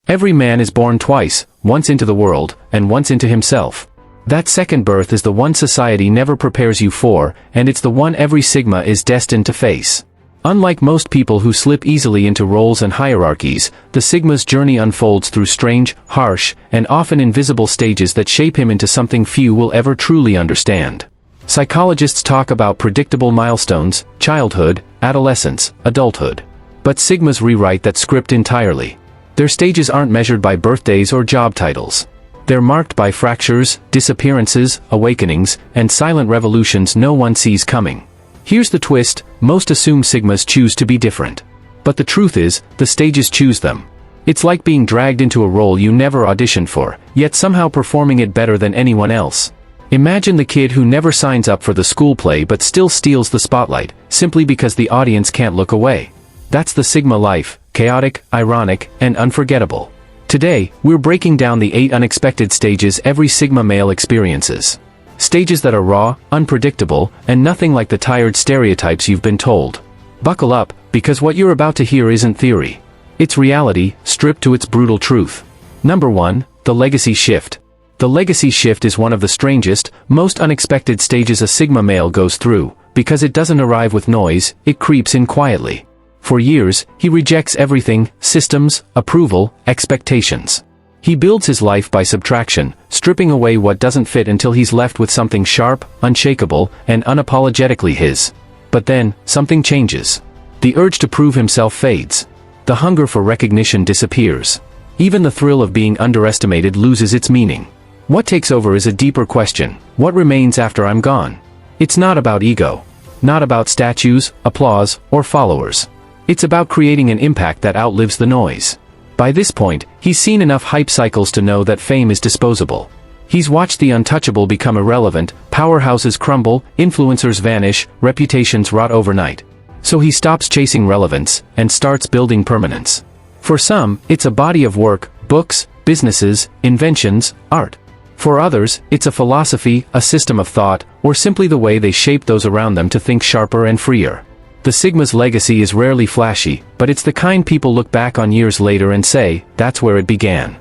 Every man is born twice, once into the world, and once into himself. That second birth is the one society never prepares you for, and it's the one every Sigma is destined to face. Unlike most people who slip easily into roles and hierarchies, the Sigma's journey unfolds through strange, harsh, and often invisible stages that shape him into something few will ever truly understand. Psychologists talk about predictable milestones: childhood, adolescence, adulthood. But Sigmas rewrite that script entirely. Their stages aren't measured by birthdays or job titles. They're marked by fractures, disappearances, awakenings, and silent revolutions no one sees coming. Here's the twist: most assume Sigmas choose to be different. But the truth is, the stages choose them. It's like being dragged into a role you never auditioned for, yet somehow performing it better than anyone else. Imagine the kid who never signs up for the school play but still steals the spotlight, simply because the audience can't look away. That's the Sigma life: chaotic, ironic, and unforgettable. Today, we're breaking down the 8 unexpected stages every Sigma male experiences. Stages that are raw, unpredictable, and nothing like the tired stereotypes you've been told. Buckle up, because what you're about to hear isn't theory. It's reality, stripped to its brutal truth. Number 1, the legacy shift. The legacy shift is one of the strangest, most unexpected stages a Sigma male goes through, because it doesn't arrive with noise, it creeps in quietly. For years, he rejects everything: systems, approval, expectations. He builds his life by subtraction, stripping away what doesn't fit until he's left with something sharp, unshakable, and unapologetically his. But then, something changes. The urge to prove himself fades. The hunger for recognition disappears. Even the thrill of being underestimated loses its meaning. What takes over is a deeper question: what remains after I'm gone? It's not about ego. Not about statues, applause, or followers. It's about creating an impact that outlives the noise. By this point, he's seen enough hype cycles to know that fame is disposable. He's watched the untouchable become irrelevant, powerhouses crumble, influencers vanish, reputations rot overnight. So he stops chasing relevance, and starts building permanence. For some, it's a body of work: books, businesses, inventions, art. For others, it's a philosophy, a system of thought, or simply the way they shape those around them to think sharper and freer. The Sigma's legacy is rarely flashy, but it's the kind people look back on years later and say, that's where it began.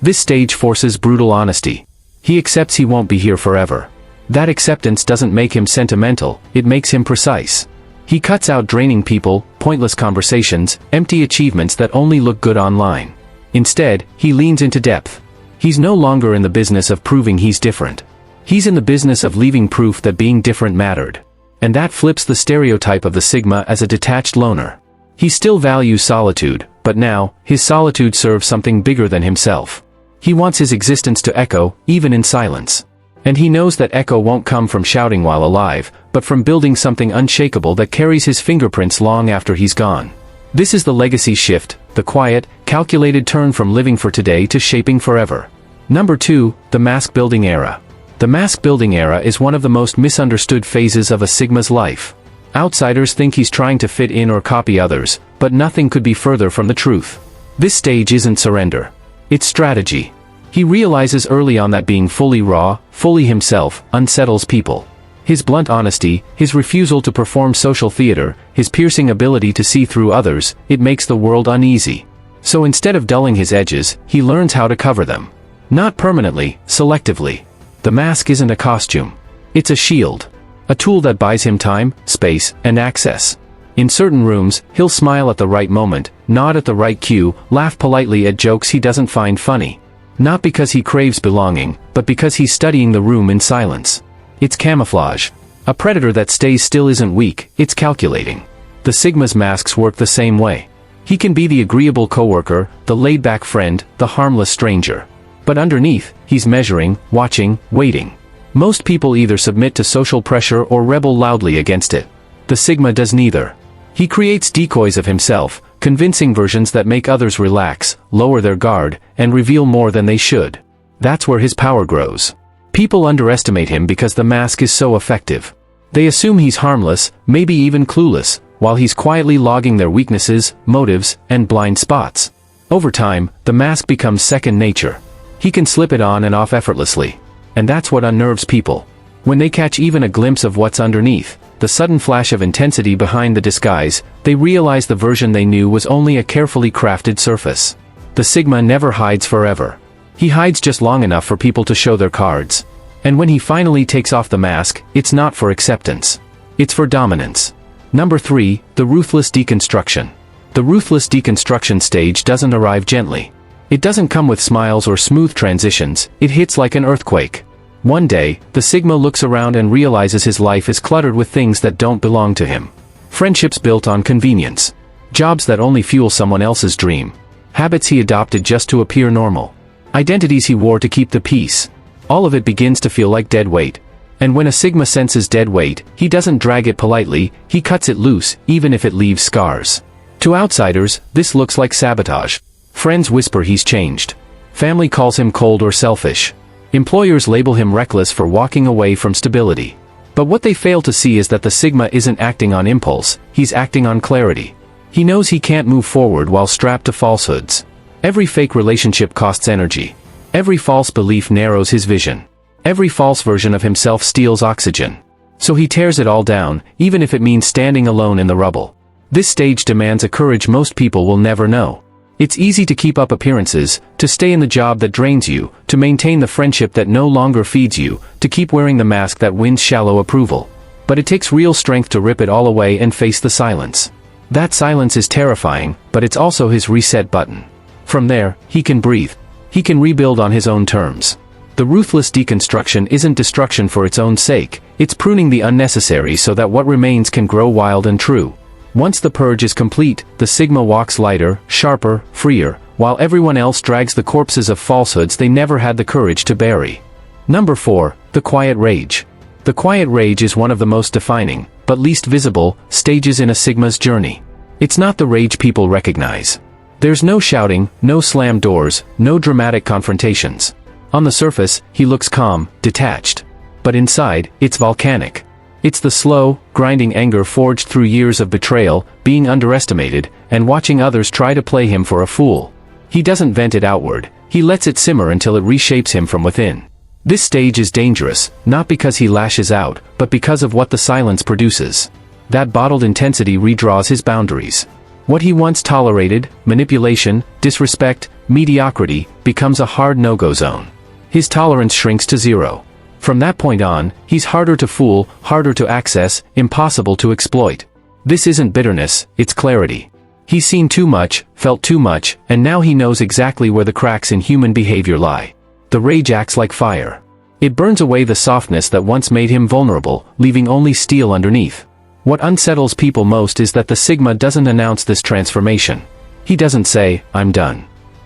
This stage forces brutal honesty. He accepts he won't be here forever. That acceptance doesn't make him sentimental, it makes him precise. He cuts out draining people, pointless conversations, empty achievements that only look good online. Instead, he leans into depth. He's no longer in the business of proving he's different. He's in the business of leaving proof that being different mattered. And that flips the stereotype of the Sigma as a detached loner. He still values solitude, but now, his solitude serves something bigger than himself. He wants his existence to echo, even in silence. And he knows that echo won't come from shouting while alive, but from building something unshakable that carries his fingerprints long after he's gone. This is the legacy shift, the quiet, calculated turn from living for today to shaping forever. Number 2, the mask-building era. The mask-building era is one of the most misunderstood phases of a Sigma's life. Outsiders think he's trying to fit in or copy others, but nothing could be further from the truth. This stage isn't surrender. It's strategy. He realizes early on that being fully raw, fully himself, unsettles people. His blunt honesty, his refusal to perform social theater, his piercing ability to see through others, it makes the world uneasy. So instead of dulling his edges, he learns how to cover them. Not permanently, selectively. The mask isn't a costume. It's a shield. A tool that buys him time, space, and access. In certain rooms, he'll smile at the right moment, nod at the right cue, laugh politely at jokes he doesn't find funny. Not because he craves belonging, but because he's studying the room in silence. It's camouflage. A predator that stays still isn't weak, it's calculating. The Sigma's masks work the same way. He can be the agreeable coworker, the laid-back friend, the harmless stranger. But underneath, he's measuring, watching, waiting. Most people either submit to social pressure or rebel loudly against it. The Sigma does neither. He creates decoys of himself, convincing versions that make others relax, lower their guard, and reveal more than they should. That's where his power grows. People underestimate him because the mask is so effective. They assume he's harmless, maybe even clueless, while he's quietly logging their weaknesses, motives, and blind spots. Over time, the mask becomes second nature. He can slip it on and off effortlessly. And that's what unnerves people. When they catch even a glimpse of what's underneath, the sudden flash of intensity behind the disguise, they realize the version they knew was only a carefully crafted surface. The Sigma never hides forever. He hides just long enough for people to show their cards. And when he finally takes off the mask, it's not for acceptance. It's for dominance. Number 3, the ruthless deconstruction. The ruthless deconstruction stage doesn't arrive gently. It doesn't come with smiles or smooth transitions, it hits like an earthquake. One day, the Sigma looks around and realizes his life is cluttered with things that don't belong to him. Friendships built on convenience. Jobs that only fuel someone else's dream. Habits he adopted just to appear normal. Identities he wore to keep the peace. All of it begins to feel like dead weight. And when a Sigma senses dead weight, he doesn't drag it politely, he cuts it loose, even if it leaves scars. To outsiders, this looks like sabotage. Friends whisper he's changed. Family calls him cold or selfish. Employers label him reckless for walking away from stability. But what they fail to see is that the Sigma isn't acting on impulse, he's acting on clarity. He knows he can't move forward while strapped to falsehoods. Every fake relationship costs energy. Every false belief narrows his vision. Every false version of himself steals oxygen. So he tears it all down, even if it means standing alone in the rubble. This stage demands a courage most people will never know. It's easy to keep up appearances, to stay in the job that drains you, to maintain the friendship that no longer feeds you, to keep wearing the mask that wins shallow approval. But it takes real strength to rip it all away and face the silence. That silence is terrifying, but it's also his reset button. From there, he can breathe. He can rebuild on his own terms. The ruthless deconstruction isn't destruction for its own sake, it's pruning the unnecessary so that what remains can grow wild and true. Once the purge is complete, the Sigma walks lighter, sharper, freer, while everyone else drags the corpses of falsehoods they never had the courage to bury. Number 4, the quiet rage. The quiet rage is one of the most defining, but least visible, stages in a Sigma's journey. It's not the rage people recognize. There's no shouting, no slammed doors, no dramatic confrontations. On the surface, he looks calm, detached. But inside, it's volcanic. It's the slow, grinding anger forged through years of betrayal, being underestimated, and watching others try to play him for a fool. He doesn't vent it outward, he lets it simmer until it reshapes him from within. This stage is dangerous, not because he lashes out, but because of what the silence produces. That bottled intensity redraws his boundaries. What he once tolerated, manipulation, disrespect, mediocrity, becomes a hard no-go zone. His tolerance shrinks to zero. From that point on, he's harder to fool, harder to access, impossible to exploit. This isn't bitterness, it's clarity. He's seen too much, felt too much, and now he knows exactly where the cracks in human behavior lie. The rage acts like fire. It burns away the softness that once made him vulnerable, leaving only steel underneath. What unsettles people most is that the Sigma doesn't announce this transformation. He doesn't say, "I'm done."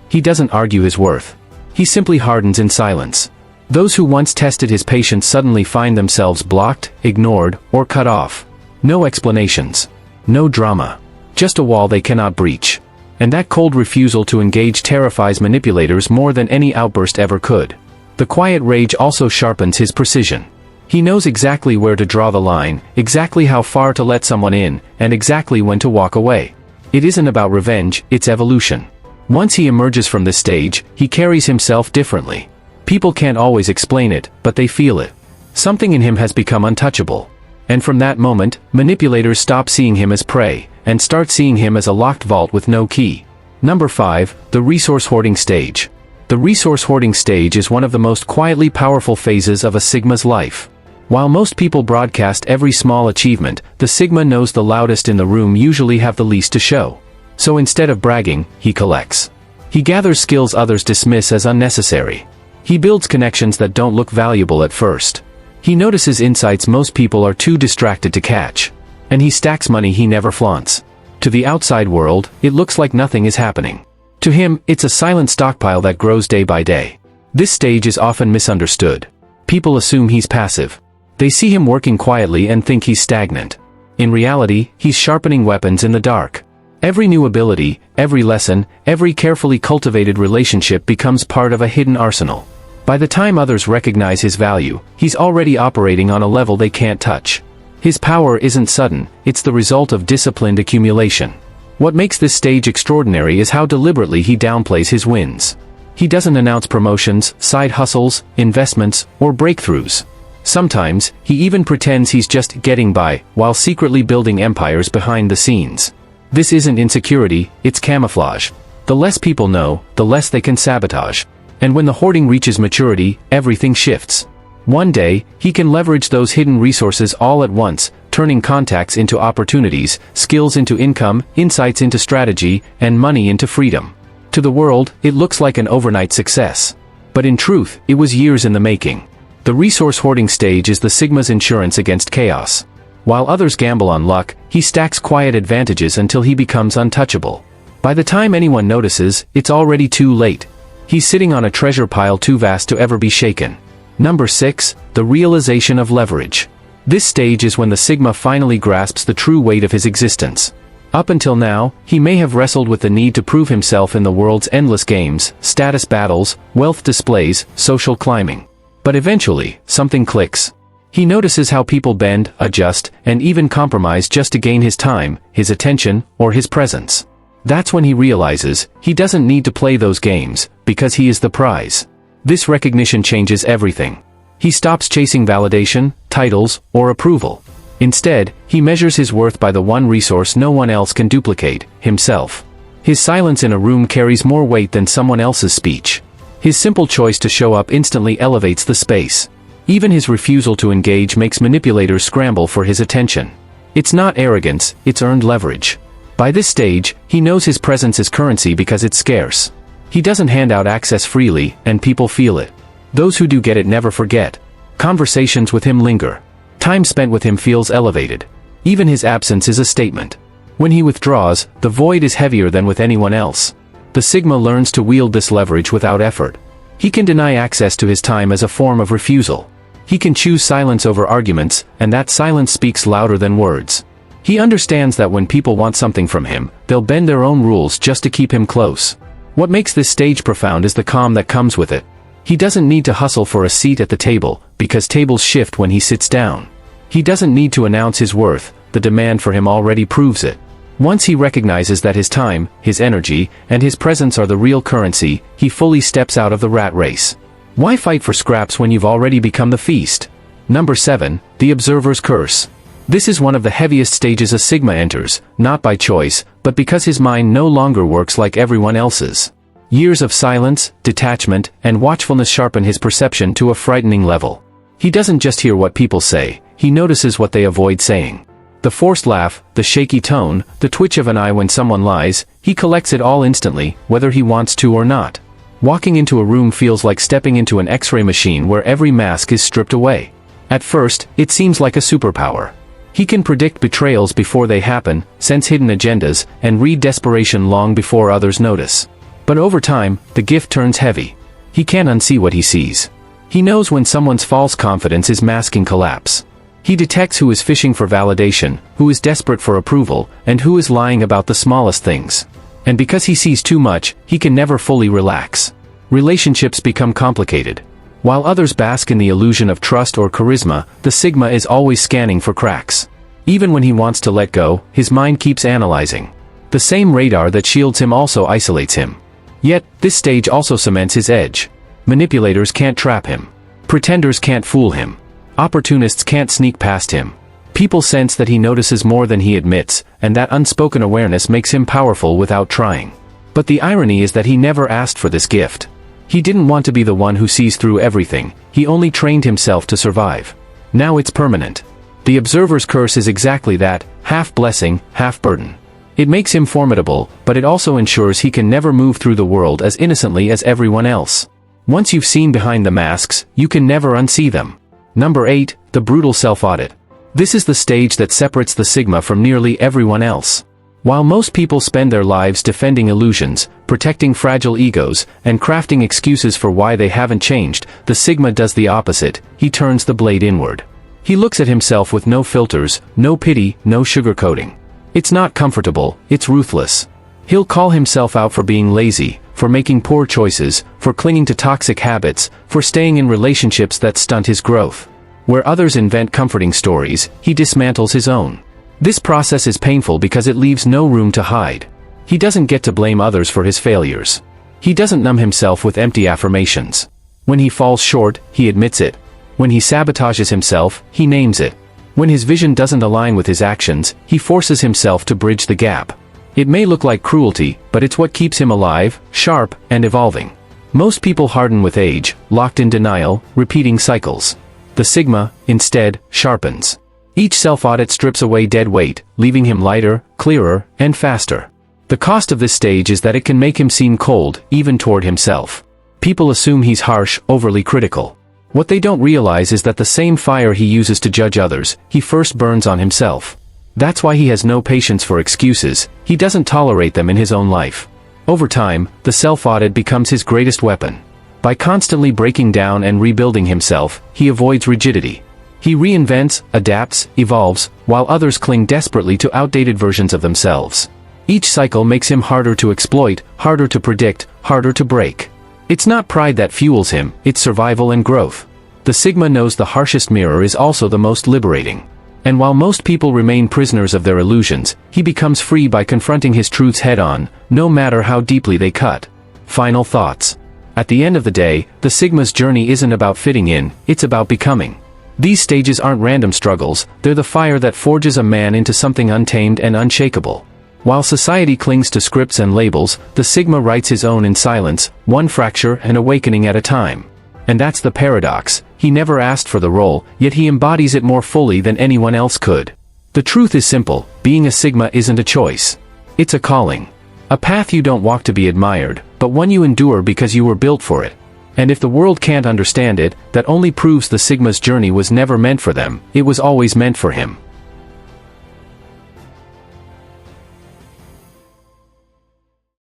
He doesn't argue his worth. He simply hardens in silence. Those who once tested his patience suddenly find themselves blocked, ignored, or cut off. No explanations. No drama. Just a wall they cannot breach. And that cold refusal to engage terrifies manipulators more than any outburst ever could. The quiet rage also sharpens his precision. He knows exactly where to draw the line, exactly how far to let someone in, and exactly when to walk away. It isn't about revenge, it's evolution. Once he emerges from this stage, he carries himself differently. People can't always explain it, but they feel it. Something in him has become untouchable. And from that moment, manipulators stop seeing him as prey, and start seeing him as a locked vault with no key. Number 5, the resource hoarding stage. The resource hoarding stage is one of the most quietly powerful phases of a Sigma's life. While most people broadcast every small achievement, the Sigma knows the loudest in the room usually have the least to show. So instead of bragging, he collects. He gathers skills others dismiss as unnecessary. He builds connections that don't look valuable at first. He notices insights most people are too distracted to catch. And he stacks money he never flaunts. To the outside world, it looks like nothing is happening. To him, it's a silent stockpile that grows day by day. This stage is often misunderstood. People assume he's passive. They see him working quietly and think he's stagnant. In reality, he's sharpening weapons in the dark. Every new ability, every lesson, every carefully cultivated relationship becomes part of a hidden arsenal. By the time others recognize his value, he's already operating on a level they can't touch. His power isn't sudden, it's the result of disciplined accumulation. What makes this stage extraordinary is how deliberately he downplays his wins. He doesn't announce promotions, side hustles, investments, or breakthroughs. Sometimes, he even pretends he's just getting by, while secretly building empires behind the scenes. This isn't insecurity, it's camouflage. The less people know, the less they can sabotage. And when the hoarding reaches maturity, everything shifts. One day, he can leverage those hidden resources all at once, turning contacts into opportunities, skills into income, insights into strategy, and money into freedom. To the world, it looks like an overnight success. But in truth, it was years in the making. The resource hoarding stage is the Sigma's insurance against chaos. While others gamble on luck, he stacks quiet advantages until he becomes untouchable. By the time anyone notices, it's already too late. He's sitting on a treasure pile too vast to ever be shaken. Number 6, the realization of leverage. This stage is when the Sigma finally grasps the true weight of his existence. Up until now, he may have wrestled with the need to prove himself in the world's endless games, status battles, wealth displays, social climbing. But eventually, something clicks. He notices how people bend, adjust, and even compromise just to gain his time, his attention, or his presence. That's when he realizes, he doesn't need to play those games, because he is the prize. This recognition changes everything. He stops chasing validation, titles, or approval. Instead, he measures his worth by the one resource no one else can duplicate, himself. His silence in a room carries more weight than someone else's speech. His simple choice to show up instantly elevates the space. Even his refusal to engage makes manipulators scramble for his attention. It's not arrogance, it's earned leverage. By this stage, he knows his presence is currency because it's scarce. He doesn't hand out access freely, and people feel it. Those who do get it never forget. Conversations with him linger. Time spent with him feels elevated. Even his absence is a statement. When he withdraws, the void is heavier than with anyone else. The Sigma learns to wield this leverage without effort. He can deny access to his time as a form of refusal. He can choose silence over arguments, and that silence speaks louder than words. He understands that when people want something from him, they'll bend their own rules just to keep him close. What makes this stage profound is the calm that comes with it. He doesn't need to hustle for a seat at the table, because tables shift when he sits down. He doesn't need to announce his worth, the demand for him already proves it. Once he recognizes that his time, his energy, and his presence are the real currency, he fully steps out of the rat race. Why fight for scraps when you've already become the feast? Number 7, the observer's curse. This is one of the heaviest stages a Sigma enters, not by choice, but because his mind no longer works like everyone else's. Years of silence, detachment, and watchfulness sharpen his perception to a frightening level. He doesn't just hear what people say, he notices what they avoid saying. The forced laugh, the shaky tone, the twitch of an eye when someone lies, he collects it all instantly, whether he wants to or not. Walking into a room feels like stepping into an X-ray machine where every mask is stripped away. At first, it seems like a superpower. He can predict betrayals before they happen, sense hidden agendas, and read desperation long before others notice. But over time, the gift turns heavy. He can't unsee what he sees. He knows when someone's false confidence is masking collapse. He detects who is fishing for validation, who is desperate for approval, and who is lying about the smallest things. And because he sees too much, he can never fully relax. Relationships become complicated. While others bask in the illusion of trust or charisma, the Sigma is always scanning for cracks. Even when he wants to let go, his mind keeps analyzing. The same radar that shields him also isolates him. Yet, this stage also cements his edge. Manipulators can't trap him. Pretenders can't fool him. Opportunists can't sneak past him. People sense that he notices more than he admits, and that unspoken awareness makes him powerful without trying. But the irony is that he never asked for this gift. He didn't want to be the one who sees through everything, he only trained himself to survive. Now it's permanent. The observer's curse is exactly that, half blessing, half burden. It makes him formidable, but it also ensures he can never move through the world as innocently as everyone else. Once you've seen behind the masks, you can never unsee them. Number 8, the brutal self-audit. This is the stage that separates the Sigma from nearly everyone else. While most people spend their lives defending illusions, protecting fragile egos, and crafting excuses for why they haven't changed, the Sigma does the opposite. He turns the blade inward. He looks at himself with no filters, no pity, no sugarcoating. It's not comfortable, it's ruthless. He'll call himself out for being lazy, for making poor choices, for clinging to toxic habits, for staying in relationships that stunt his growth. Where others invent comforting stories, he dismantles his own. This process is painful because it leaves no room to hide. He doesn't get to blame others for his failures. He doesn't numb himself with empty affirmations. When he falls short, he admits it. When he sabotages himself, he names it. When his vision doesn't align with his actions, he forces himself to bridge the gap. It may look like cruelty, but it's what keeps him alive, sharp, and evolving. Most people harden with age, locked in denial, repeating cycles. The Sigma, instead, sharpens. Each self-audit strips away dead weight, leaving him lighter, clearer, and faster. The cost of this stage is that it can make him seem cold, even toward himself. People assume he's harsh, overly critical. What they don't realize is that the same fire he uses to judge others, he first burns on himself. That's why he has no patience for excuses, he doesn't tolerate them in his own life. Over time, the self-audit becomes his greatest weapon. By constantly breaking down and rebuilding himself, he avoids rigidity. He reinvents, adapts, evolves, while others cling desperately to outdated versions of themselves. Each cycle makes him harder to exploit, harder to predict, harder to break. It's not pride that fuels him, it's survival and growth. The Sigma knows the harshest mirror is also the most liberating. And while most people remain prisoners of their illusions, he becomes free by confronting his truths head-on, no matter how deeply they cut. Final thoughts. At the end of the day, the Sigma's journey isn't about fitting in, it's about becoming. These stages aren't random struggles, they're the fire that forges a man into something untamed and unshakable. While society clings to scripts and labels, the Sigma writes his own in silence, one fracture and awakening at a time. And that's the paradox. He never asked for the role, yet he embodies it more fully than anyone else could. The truth is simple, being a Sigma isn't a choice. It's a calling. A path you don't walk to be admired, but one you endure because you were built for it. And if the world can't understand it, that only proves the Sigma's journey was never meant for them, it was always meant for him.